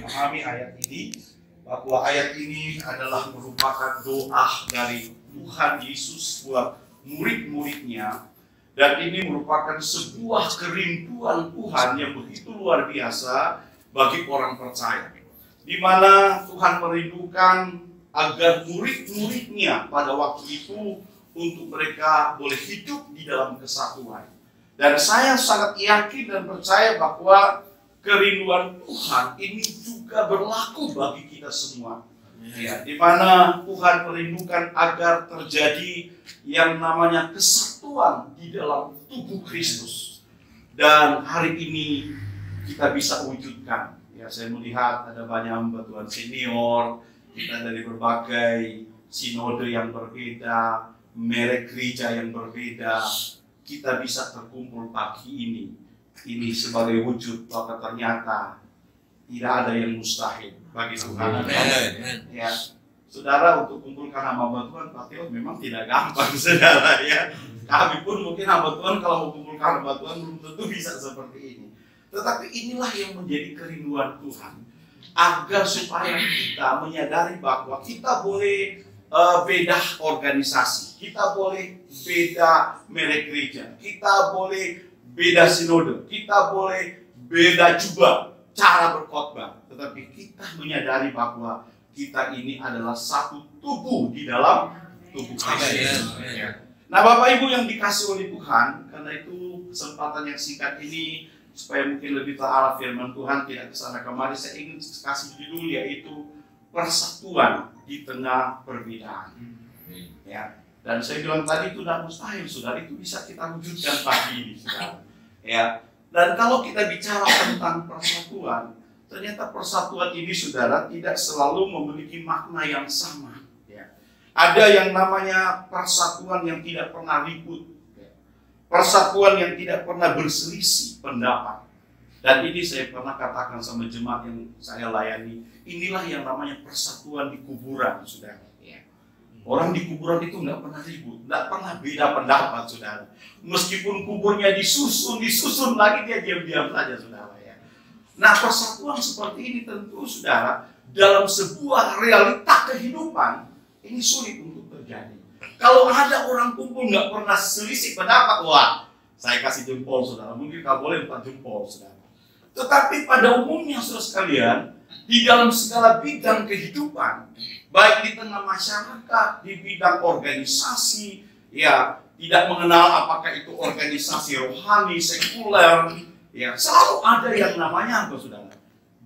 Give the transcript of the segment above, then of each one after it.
memahami ayat ini, bahwa ayat ini adalah merupakan doa dari Tuhan Yesus buat murid-muridnya, dan ini merupakan sebuah kerinduan Tuhan yang begitu luar biasa bagi orang percaya, di mana Tuhan merindukan agar murid-muridnya pada waktu itu untuk mereka boleh hidup di dalam kesatuan. Dan saya sangat yakin dan percaya bahwa kerinduan Tuhan ini juga berlaku bagi kita semua. Ya, di mana Tuhan merindukan agar terjadi yang namanya kesatuan di dalam tubuh Kristus. Dan hari ini kita bisa wujudkan. Ya, saya melihat ada banyak hamba Tuhan senior, kita dari berbagai sinode yang berbeda, merek gereja yang berbeda, kita bisa terkumpul pagi ini. Ini sebagai wujud bahwa ternyata tidak ada yang mustahil bagi Tuhan. Ya, saudara, untuk kumpulkan hamba Tuhan, Pak Teo memang tidak gampang, saudara. Ya, kami pun mungkin hamba Tuhan kalau mau kumpulkan hamba Tuhan belum tentu bisa seperti ini. Tetapi inilah yang menjadi kerinduan Tuhan, agar supaya kita menyadari bahwa kita boleh beda organisasi, kita boleh beda merek gereja, kita boleh beda sinode, kita boleh beda juga cara berkhotbah, tetapi kita menyadari bahwa kita ini adalah satu tubuh di dalam tubuh Kristus. Nah, Bapak Ibu yang dikasih oleh Tuhan, karena itu kesempatan yang singkat ini supaya mungkin lebih terarah firman Tuhan, tidak kesana kemari, saya ingin kasih judul yaitu persatuan di tengah perbedaan. Ya. Dan saya bilang tadi itu tidak mustahil, saudara, itu bisa kita wujudkan pagi ini, saudara. Ya. Dan kalau kita bicara tentang persatuan, ternyata persatuan ini, saudara, tidak selalu memiliki makna yang sama. Ya. Ada yang namanya persatuan yang tidak pernah ribut, ya. Persatuan yang tidak pernah berselisih pendapat. Dan ini saya pernah katakan sama jemaat yang saya layani, inilah yang namanya persatuan di kuburan, saudara. Ya. Orang di kuburan itu nggak pernah ribut, nggak pernah beda pendapat, saudara. Meskipun kuburnya disusun lagi, dia diam-diam saja, saudara. Ya. Nah, persatuan seperti ini tentu, saudara, dalam sebuah realita kehidupan, ini sulit untuk terjadi. Kalau ada orang kumpul nggak pernah selisih pendapat, wah, saya kasih jempol, saudara. Mungkin nggak boleh 4 jempol, saudara. Tetapi pada umumnya, saudara sekalian, di dalam segala bidang kehidupan, baik di tengah masyarakat, di bidang organisasi, ya, tidak mengenal apakah itu organisasi rohani, sekuler, ya, selalu ada yang namanya apa, saudara?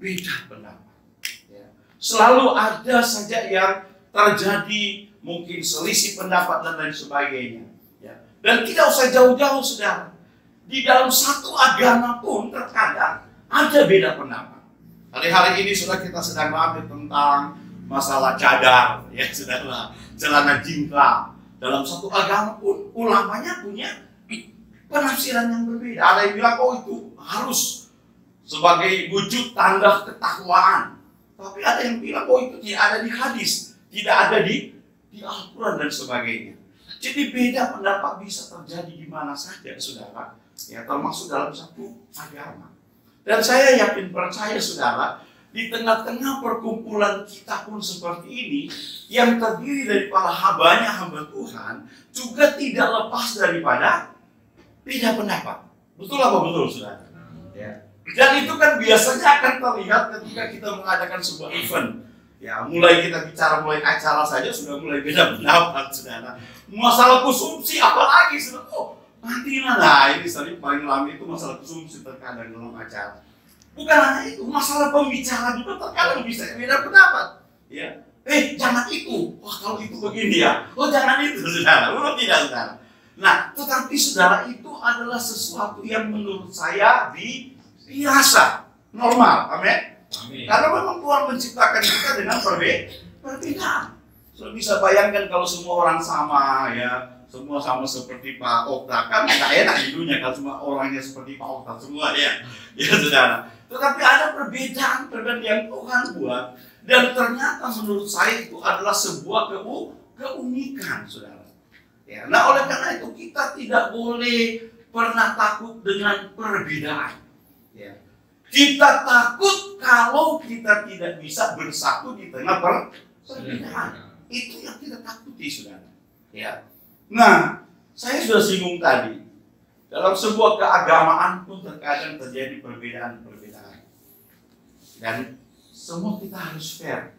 Beda pendapat. Ya. Selalu ada saja yang terjadi, mungkin selisih pendapat dan lain sebagainya. Ya. Dan tidak usah jauh-jauh, saudara. Di dalam satu agama pun terkadang ada beda pendapat. Hari-hari ini sudah kita sedang bahas tentang masalah cadar, ya, saudara, celana jingkrak. Dalam satu agama pun ulamanya punya penafsiran yang berbeda. Ada yang bilang, oh itu harus sebagai wujud tanda ketakwaan. Tapi ada yang bilang, oh itu tidak ada di hadis, tidak ada di Al-Quran dan sebagainya. Jadi beda pendapat bisa terjadi di mana saja, saudara. Ya, termasuk dalam satu agama. Dan saya yakin percaya, saudara, di tengah-tengah perkumpulan kita pun seperti ini, yang terdiri dari para hamba Tuhan, juga tidak lepas daripada beda pendapat. Betul apa betul, saudara? Ya. Dan itu kan biasanya akan terlihat ketika kita mengadakan sebuah event. Ya, mulai kita bicara mulai acara saja sudah mulai beda pendapat, saudara. Masalah konsumsi apalagi, saudara. Oh, nantilah, nah ini tadi paling lama itu masalah konsumsi terkadang dalam acara. Bukan hanya itu, masalah pembicara juga terkadang bisa beda pendapat. Ya, jangan itu. Wah, kalau itu begini ya. Oh, jangan itu, saudara. Belum tidak, saudara. Nah, tetapi saudara, itu adalah sesuatu yang menurut saya biasa, normal. Amin. Karena memang Tuhan menciptakan kita dengan perbedaan. Sudah bisa bayangkan kalau semua orang sama, ya. Semua sama seperti Pak Okta, kan nggak enak di dunia kalau semua orangnya seperti Pak Okta semua, ya, ya, saudara. Tetapi ada perbedaan yang Tuhan buat, dan ternyata menurut saya itu adalah sebuah keunikan, saudara. Ya, nah oleh karena itu kita tidak boleh pernah takut dengan perbedaan. Ya. Kita takut kalau kita kita tidak bisa bersatu di tengah perbedaan. Itu yang kita takuti, saudara. Ya. Nah, saya sudah singgung tadi, dalam sebuah keagamaan pun terkadang terjadi perbedaan-perbedaan. Dan semua kita harus fair.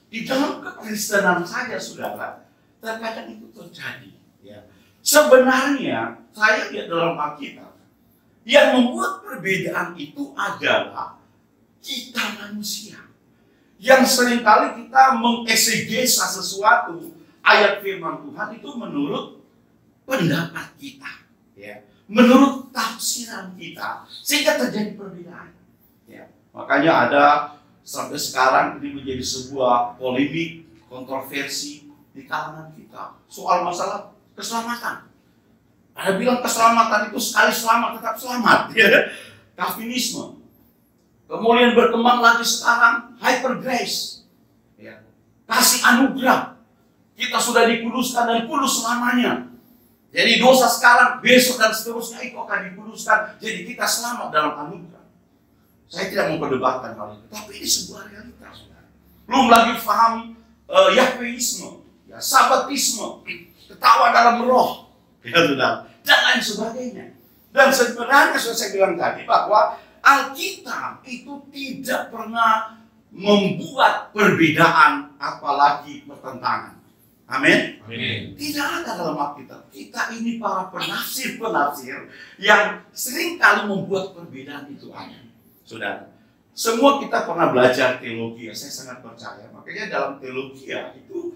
Di dalam kekristenan saja, saudara, terkadang itu terjadi. Ya. Sebenarnya, saya lihat dalam Alkitab, yang membuat perbedaan itu adalah kita manusia. Yang seringkali kita mengeksegesa sesuatu ayat firman Tuhan itu menurut pendapat kita, ya, menurut tafsiran kita, sehingga terjadi perbedaan. Ya. Makanya ada sampai sekarang ini menjadi sebuah polemik, kontroversi di kalangan kita soal masalah keselamatan. Ada bilang keselamatan itu sekali selamat tetap selamat, ya. Calvinisme. Kemudian berkembang lagi sekarang hyper grace, ya. Kasih anugerah. Kita sudah dikuduskan dan kudus selamanya. Jadi dosa sekarang, besok dan seterusnya itu akan dikuduskan. Jadi kita selamat dalam anugerah. Saya tidak mau perdebatkan hal itu, tapi ini sebuah realitas. Belum lagi paham Yahweisme, ya, Sabatisme, ketawa dalam roh, ya, sudah, dan lain sebagainya. Dan sebenarnya sudah saya bilang tadi bahwa Alkitab itu tidak pernah membuat perbedaan, apalagi pertentangan. Amin. Tidak ada dalam Alkitab. Kita ini para penafsir-penafsir yang seringkali membuat perbedaan itu ada. Saudara, semua kita pernah belajar teologi, saya sangat percaya. Makanya dalam teologi itu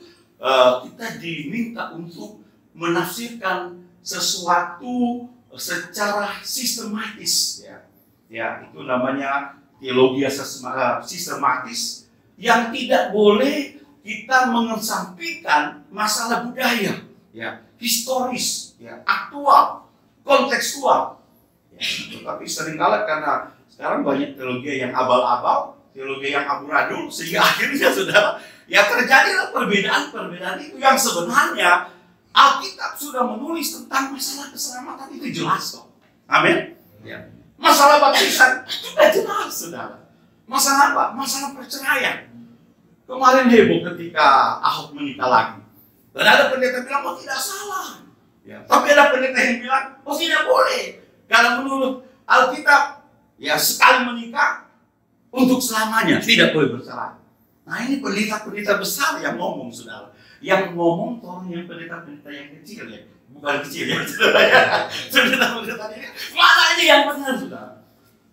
kita diminta untuk menafsirkan sesuatu secara sistematis, ya. Ya, itu namanya teologi sistematis, yang tidak boleh kita mengesampingkan masalah budaya, ya, historis, ya, aktual, kontekstual. Ya, tetapi seringkali karena sekarang banyak teologi yang abal-abal, teologi yang amburadul, sehingga akhirnya saudara, ya terjadilah perbedaan-perbedaan itu yang sebenarnya Alkitab sudah menulis tentang masalah keselamatan itu jelas kok. Amin. Ya. Masalah baptisan sudah jelas, saudara. Masalah apa? Masalah perceraian. Kemarin heboh ketika Ahok menikah lagi. Dan ada pendeta bilang, oh tidak salah. Ya. Tapi ada pendeta yang bilang, oh tidak boleh. Karena menurut Alkitab, ya sekali menikah untuk selamanya, tidak boleh bercerai. Nah ini pendeta-pendeta besar yang ngomong, saudara. Yang ngomong tolong yang pendeta-pendeta yang kecil, ya. Bukan kecil, ya, saudara, ya. Pendeta-pendeta ini, mana ini yang benar, saudara?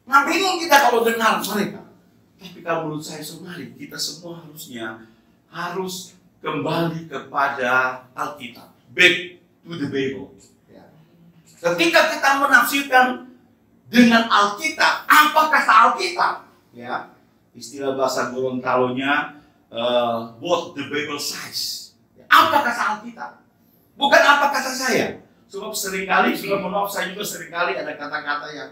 Nah bingung kita kalau dengar mereka. Tapi kalau menurut saya, mari kita semua harus kembali kepada Alkitab. Back to the Bible. Ya. Ketika kita menafsirkan dengan Alkitab, apa kata Alkitab? Ya, istilah bahasa Gorontalonya, what the Bible says. Ya, apa kata Alkitab? Bukan apa kata saya. Sebab seringkali, maaf saya juga seringkali ada kata-kata yang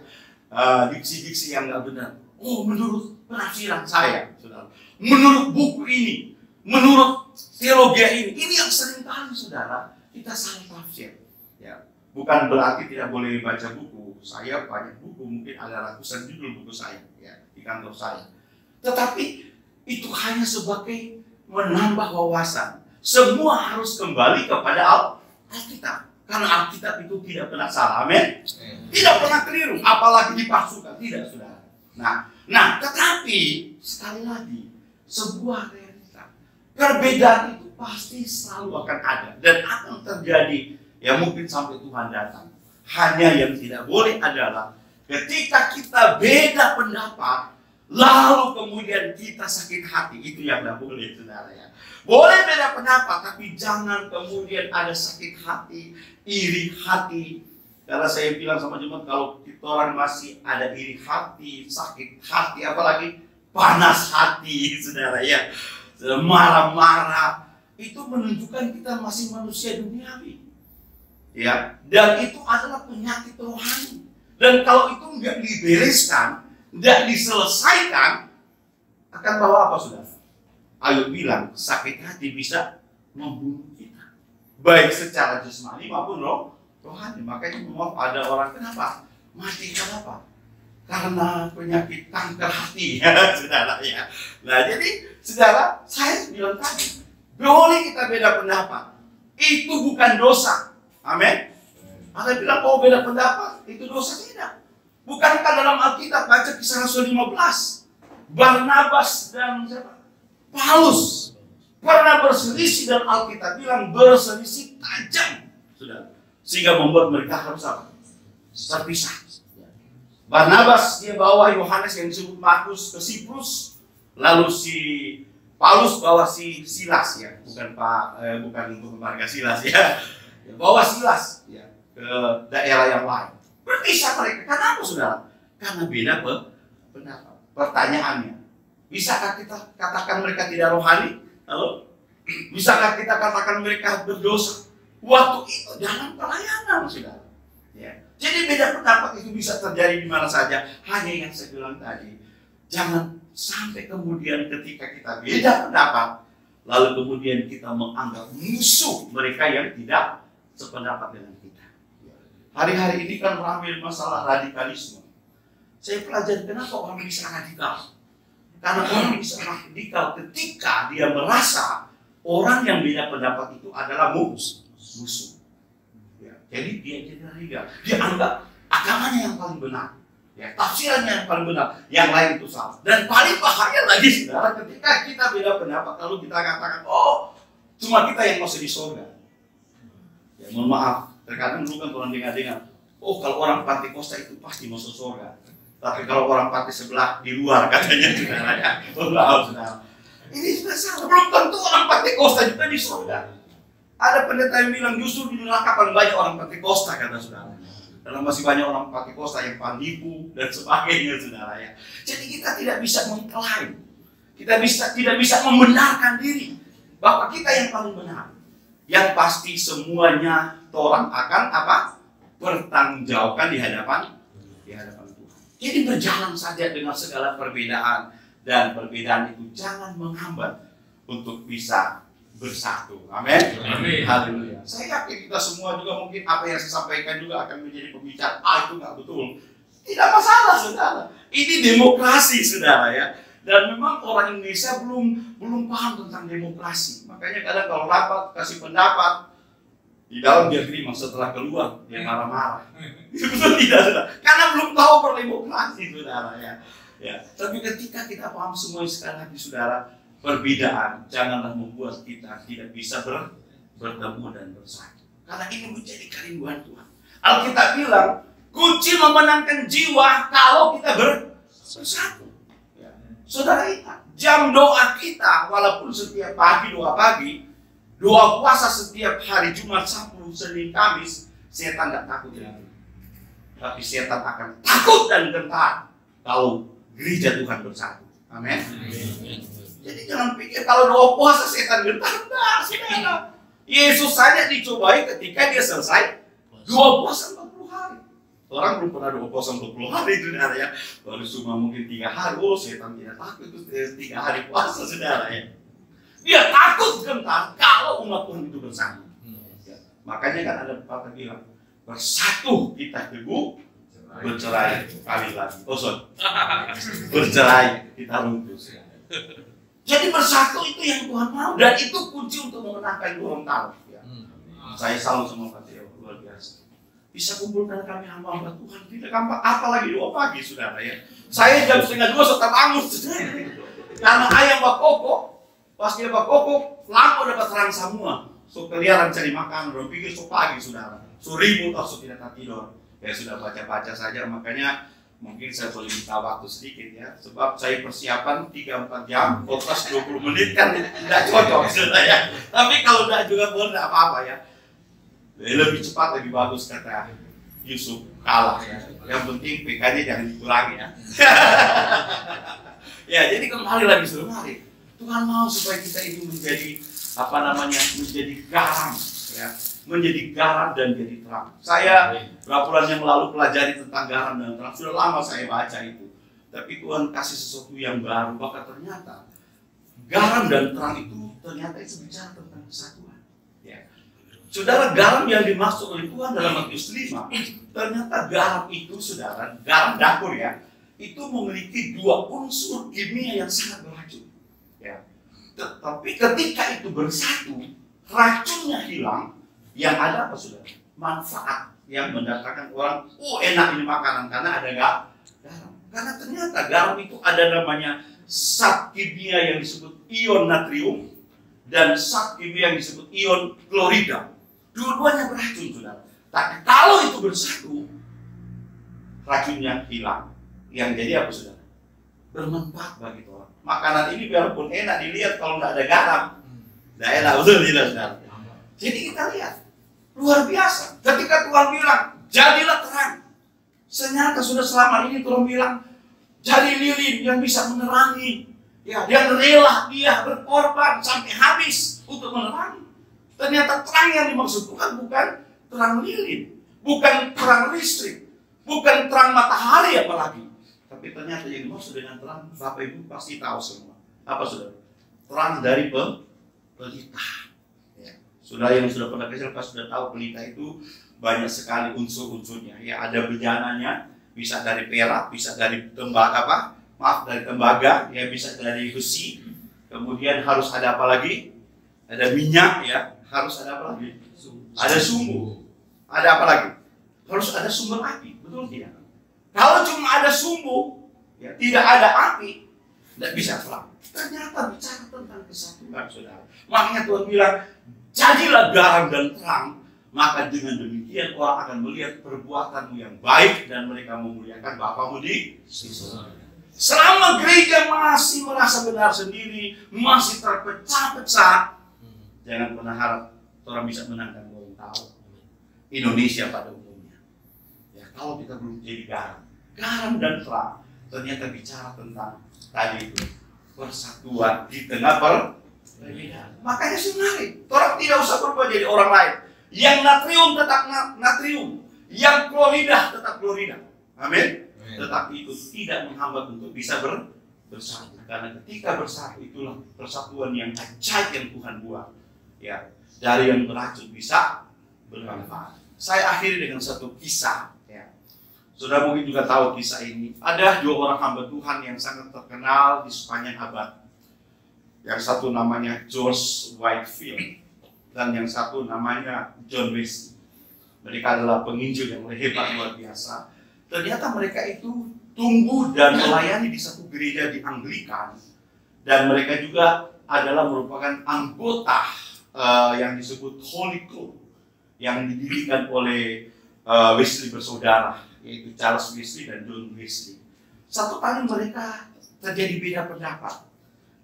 diksi-diksi yang nggak benar. Oh, menurut penafsiran saya, saudara. Menurut buku ini, menurut teologi ini yang seringkali, saudara, kita salah tafsir. Ya, bukan berarti tidak boleh baca buku. Saya banyak buku, mungkin ada ratusan judul buku saya, ya, di kantor saya. Tetapi itu hanya sebagai menambah wawasan. Semua harus kembali kepada Alkitab. Karena Alkitab itu tidak pernah salah, amin. Tidak pernah keliru, apalagi dipalsukan, tidak, saudara. Nah, tetapi sekali lagi, sebuah realita, perbedaan itu pasti selalu akan ada dan akan terjadi, ya mungkin sampai Tuhan datang. Hanya yang tidak boleh adalah ketika kita beda pendapat, lalu kemudian kita sakit hati, itu yang tidak boleh, saudara, ya. Boleh beda pendapat, tapi jangan kemudian ada sakit hati, iri hati. Karena saya bilang sama jemaat, kalau kita orang masih ada iri hati, sakit hati, apalagi panas hati, saudara, ya, marah-marah, itu menunjukkan kita masih manusia duniawi, ya. Dan itu adalah penyakit rohani. Dan kalau itu nggak dibereskan, nggak diselesaikan, akan bawa apa, saudara? Ayub bilang, sakit hati bisa membunuh kita, baik secara jasmani maupun rohani. Makanya maaf, ada orang kenapa mati, kenapa? karena penyakit kanker hati, ya, saudara ya. Nah, jadi saudara, saya bilang tadi, boleh kita beda pendapat, itu bukan dosa. Amin. Ada bilang, oh beda pendapat, itu dosa, tidak. Bukankah dalam Alkitab baca Kisah Rasul 15, Barnabas dan siapa? Paulus pernah berselisih, dan Alkitab bilang berselisih tajam, saudara, sehingga membuat mereka harus apa? Terpisah. Barnabas dia bawa Yohanes yang disebut Markus ke Siprus, lalu si Paulus bawa si Silas, ya, bukan warga Silas, ya, bawa Silas, ya, ke daerah yang lain. Berpisah mereka. Karena apa, saudara? Karena beda pendapat. Pertanyaannya, bisakah kita katakan mereka tidak rohani? Halo? Bisakah kita katakan mereka berdosa? Waktu itu dalam pelayanan, saudara. Ya. Jadi beda pendapat itu bisa terjadi di mana saja. Hanya yang saya bilang tadi, jangan sampai kemudian ketika kita beda pendapat, lalu kemudian kita menganggap musuh mereka yang tidak sependapat dengan kita. Hari-hari ini kan ramai masalah radikalisme. Saya pelajari kenapa orang bisa radikal. Karena orang bisa radikal ketika dia merasa orang yang beda pendapat itu adalah musuh. Jadi dia jadi radikal. Dia anggap agamanya yang paling benar, ya, tafsirannya yang paling benar, yang lain itu salah. Dan paling bahaya lagi, saudara, ketika kita beda pendapat, lalu kita katakan, oh, cuma kita yang masuk di surga. Ya, mohon maaf, terkadang dulu kan orang dengar-dengar, oh, kalau orang Pentakosta itu pasti masuk surga. Tapi kalau orang partai sebelah di luar, katanya, saudara, ya. Oh, maaf, saudara. Ini sudah salah. Belum tentu orang Pentakosta juga di surga. Ada pendeta yang bilang justru di neraka paling banyak orang Pentakosta, kata saudara. Karena masih banyak orang Pentakosta yang penipu dan sebagainya, saudara, ya. Jadi kita tidak bisa mengklaim, kita tidak bisa membenarkan diri bahwa kita yang paling benar. Yang pasti semuanya orang akan apa? Bertanggungjawabkan di hadapan Tuhan. Jadi berjalan saja dengan segala perbedaan, dan perbedaan itu jangan menghambat untuk bisa bersatu. Amin. Haleluya. Saya yakin kita semua juga mungkin apa yang saya sampaikan juga akan menjadi pembicaraan. Itu nggak betul. Tidak masalah, saudara. Ini demokrasi, saudara, ya. Dan memang orang Indonesia belum paham tentang demokrasi. Makanya kadang kalau rapat kasih pendapat, di dalam dia terima, setelah keluar dia marah-marah. Betul tidak, saudara? Karena belum tahu berdemokrasi, saudara, ya. Ya. Tapi ketika kita paham semua sekali lagi, saudara, perbedaan janganlah membuat kita tidak bisa bertemu dan bersatu. Karena ini menjadi kerinduan Tuhan. Alkitab bilang, kunci memenangkan jiwa kalau kita bersatu. Ya. Saudara ingat, jam doa kita, walaupun setiap pagi doa pagi, doa puasa setiap hari Jumat, Sabtu, Senin, Kamis, setan tidak takut lagi. Tapi setan akan takut dan gentar kalau gereja Tuhan bersatu. Amin. Jadi jangan pikir kalau doa puasa setan gentar. Enggak, saudara. Yesus saja dicobai ketika dia selesai doa puasa 40 hari. Orang belum pernah doa puasa 40 hari, saudara, ya. Baru cuma mungkin 3 hari, oh setan tidak takut, itu 3 hari puasa, saudara, ya. Dia takut gentar kalau umat Tuhan itu bersatu. Ya. Makanya kan ada pepatah bilang, bersatu kita teguh, bercerai kali lagi. Oh, sorry. Bercerai kita runtuh. Jadi bersatu itu yang Tuhan mau, dan itu kunci untuk memenangkan Gorontalo. Ya. Saya salut sama Pak Teo, luar biasa. Bisa kumpulkan kami hamba-hamba Tuhan, tidak gampang. Apalagi doa pagi, saudara, ya. Saya jam 1:30 sudah bangun, karena ayam bakoko, pas dia bakoko, lampu dapat terang semua. So keliaran cari makan, orang pikir so pagi, saudara. So ribut, so tidak tidur. Ya sudah baca-baca saja, makanya mungkin saya boleh minta waktu sedikit, ya, sebab saya persiapan 3-4 jam, podcast 20 menit kan tidak cocok, saudara, ya. Tapi kalau tidak juga boleh, tidak apa-apa, ya. Lebih cepat lebih bagus, kata Yusuf, kalah, ya. Yang penting PK-nya jangan dikurangi, ya. Ya, jadi kembali lagi, saudara, mari Tuhan mau supaya kita itu menjadi menjadi garam, ya. Menjadi garam dan jadi terang. Saya beberapa bulan yang lalu pelajari tentang garam dan terang. Sudah lama saya baca itu. Tapi Tuhan kasih sesuatu yang baru. Bahkan ternyata garam dan terang itu ternyata itu bicara tentang kesatuan. Ya. Saudara, garam yang dimaksud oleh Tuhan dalam Matius 5, ternyata garam itu, saudara, garam dapur, ya. itu memiliki dua unsur kimia yang sangat beracun. Ya. Tetapi ketika itu bersatu, racunnya hilang, yang ada apa saudara? Manfaat yang mendatangkan orang, enak ini makanan karena ada garam. Karena ternyata garam itu ada namanya zat kimia yang disebut ion natrium dan zat kimia yang disebut ion klorida. Dua-duanya beracun, saudara. Tapi kalau itu bersatu, racunnya hilang. Yang jadi apa, saudara? Bermanfaat bagi orang. Makanan ini biarpun enak dilihat, kalau nggak ada garam, nggak enak, betul tidak, saudara? Jadi kita lihat, luar biasa. Ketika Tuhan bilang, jadilah terang. Ternyata sudah selama ini Tuhan bilang, jadi lilin yang bisa menerangi. Ya, dia rela, dia berkorban sampai habis untuk menerangi. Ternyata terang yang dimaksud Tuhan bukan terang lilin, bukan terang listrik, bukan terang matahari apalagi. Tapi ternyata yang dimaksud dengan terang, Bapak Ibu pasti tahu semua. Apa saudara? Terang dari pelita. Ya. Saudara yang sudah pernah kecil pasti sudah tahu pelita itu banyak sekali unsur-unsurnya. Ya, ada benjananya, bisa dari perak, bisa dari tembaga dari tembaga, ya bisa dari besi. Kemudian harus ada apa lagi? Ada minyak, ya. Harus ada apa lagi? Ada sumbu. Ada apa lagi? Harus ada sumber api, betul tidak? Kalau cuma ada sumbu, ya, tidak ada api, tidak bisa terang. Ternyata bicara tentang kesatuan, saudara. Makanya Tuhan bilang, jadilah garam dan terang, maka dengan demikian orang akan melihat perbuatanmu yang baik dan mereka memuliakan Bapamu di surga. Selama gereja masih merasa benar sendiri, masih terpecah-pecah, jangan pernah harap orang bisa menangkan Gorontalo, Indonesia pada umumnya. Ya, kalau kita belum jadi garam dan terang, ternyata bicara tentang tadi itu persatuan di tengah perbedaan. Makanya sebenarnya orang tidak usah berubah jadi orang lain. Yang natrium tetap natrium, yang klorida tetap klorida. Amin. Tetapi itu tidak menghambat untuk bisa bersatu. Karena ketika bersatu itulah persatuan yang ajaib yang Tuhan buat. Ya, dari yang beracun bisa bermanfaat. Saya akhiri dengan satu kisah. Ya. Saudara mungkin juga tahu kisah ini. Ada dua orang hamba Tuhan yang sangat terkenal di sepanjang abad. Yang satu namanya George Whitefield dan yang satu namanya John Wesley. Mereka adalah penginjil yang hebat luar biasa. Ternyata mereka itu tumbuh dan melayani di satu gereja di Anglikan, dan mereka juga adalah merupakan anggota yang disebut Holy Club yang didirikan oleh Wesley bersaudara, yaitu Charles Wesley dan John Wesley. Satu kali mereka terjadi beda pendapat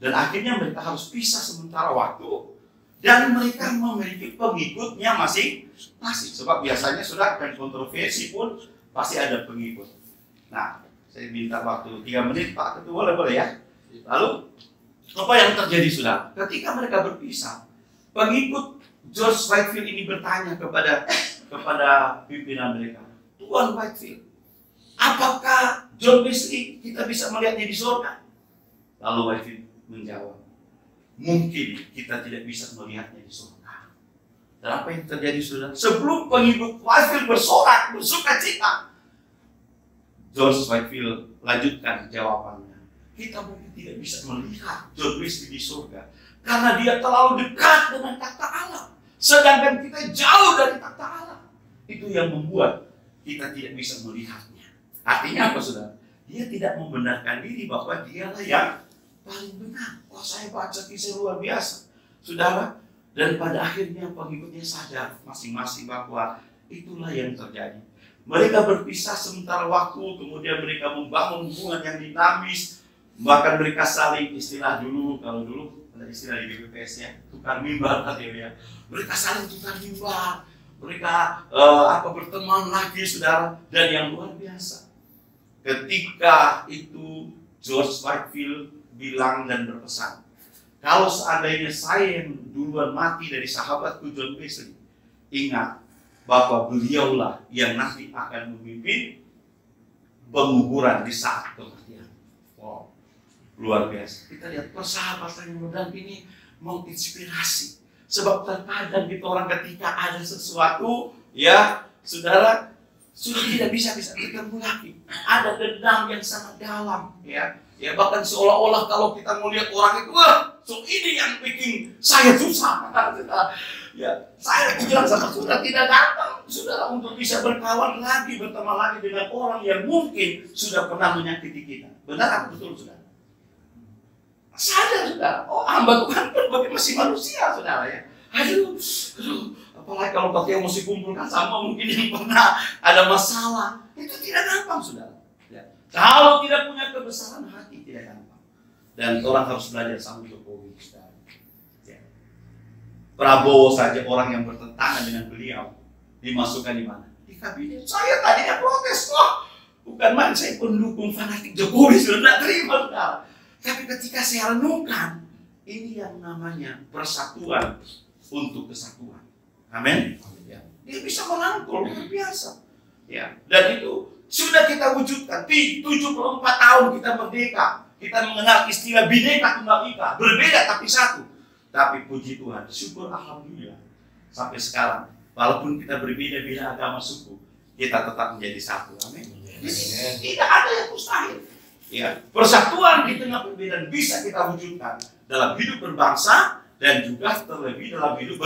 dan akhirnya mereka harus pisah sementara waktu, dan mereka memiliki pengikutnya masing-masing. Sebab biasanya sudah akan kontroversi pun pasti ada pengikut. Nah, saya minta waktu 3 menit, Pak Ketua, boleh ya? Lalu, apa yang terjadi sudah? Ketika mereka berpisah, pengikut George Whitefield ini bertanya kepada pimpinan mereka, Tuan Whitefield, apakah John Wesley kita bisa melihatnya di surga? Lalu Whitefield menjawab, mungkin kita tidak bisa melihatnya di surga. Dan apa yang terjadi saudara? Sebelum pengikut Whitefield bersorak, bersuka cita, George Whitefield lanjutkan jawabannya. Kita mungkin tidak bisa melihat John Wesley di surga karena dia terlalu dekat dengan takhta Allah, sedangkan kita jauh dari takhta Allah. Itu yang membuat kita tidak bisa melihatnya. Artinya apa saudara? Dia tidak membenarkan diri bahwa dialah yang paling benar. Wah, saya baca kisah luar biasa, saudara. Dan pada akhirnya pengikutnya sadar masing-masing bahwa itulah yang terjadi. Mereka berpisah sementara waktu, kemudian mereka membangun hubungan yang dinamis. Bahkan mereka saling istilah dulu, kalau dulu ada istilah di BPPS ya, tukar mimbar katanya. Mereka saling tukar mimbar. Mereka berteman lagi saudara. Dan yang luar biasa, ketika itu George Whitefield bilang dan berpesan, kalau seandainya saya yang duluan mati dari sahabatku John Wesley, ingat bahwa beliaulah yang nanti akan memimpin penguburan di saat kematian. Wow, luar biasa. Kita lihat persahabatan yang mudah ini menginspirasi. Sebab terkadang kita orang ketika ada sesuatu, ya saudara, sudah tidak bisa ketemu lagi. Ada dendam yang sangat dalam, ya. Ya bahkan seolah-olah kalau kita melihat orang itu, wah, so ini yang bikin saya susah. Ya, saya bilang sama saudara, tidak gampang saudara untuk bisa berkawan lagi, berteman lagi dengan orang yang mungkin sudah pernah menyakiti kita. Benar apa betul saudara? Sadar saudara, oh hamba Tuhan pun masih manusia saudara ya. Aduh, apalagi kalau pakai mesti kumpulkan sama mungkin yang pernah ada masalah, itu tidak gampang saudara. Ya. Kalau tidak punya kebesaran hati tidak gampang. Dan orang harus belajar sama Jokowi saudara. Ya. Prabowo saja orang yang bertentangan dengan beliau dimasukkan di mana? Di kabinet. Saya tadinya protes, wah bukan main, saya pendukung fanatik Jokowi sudah tidak terima saudara. Tapi ketika saya renungkan, ini yang namanya persatuan untuk kesatuan. Amin. Ya. Dia bisa merangkul luar biasa. Ya. Dan itu sudah kita wujudkan. 74 tahun kita merdeka. Kita mengenal istilah Bhinneka Tunggal Ika. Berbeda tapi satu. Tapi puji Tuhan, syukur alhamdulillah. Sampai sekarang, walaupun kita berbeda-beda agama suku, kita tetap menjadi satu. Amin. Tidak ada yang mustahil. Ya, persatuan di tengah perbedaan bisa kita wujudkan dalam hidup berbangsa dan juga terlebih dalam hidup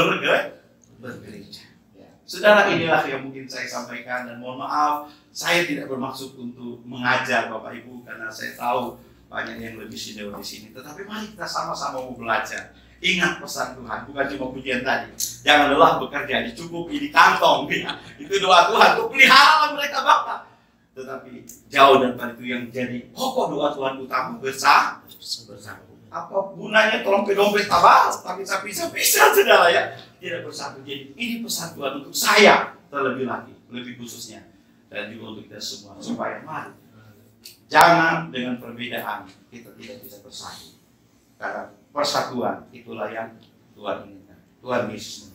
bergereja. Ya. Saudara, inilah yang mungkin saya sampaikan dan mohon maaf, saya tidak bermaksud untuk mengajar Bapak Ibu karena saya tahu banyak yang lebih senior di sini. Tetapi mari kita sama-sama mau belajar. Ingat pesan Tuhan, bukan cuma pujian tadi. Jangan lelah bekerja, dicukupi di kantong. Ya. Itu doa Tuhan, untuk pelihara mereka Bapak. Tetapi jauh daripada itu yang jadi pokok doa Tuhan utama bersama. Apa gunanya dompet tabal tapi bisa saudara ya tidak bersatu. Jadi ini pesan Tuhan untuk saya terlebih lagi, lebih khususnya dan juga untuk kita semua supaya mari jangan dengan perbedaan kita tidak bisa bersatu. Karena persatuan itulah yang Tuhan inginkan. Tuhan Yesus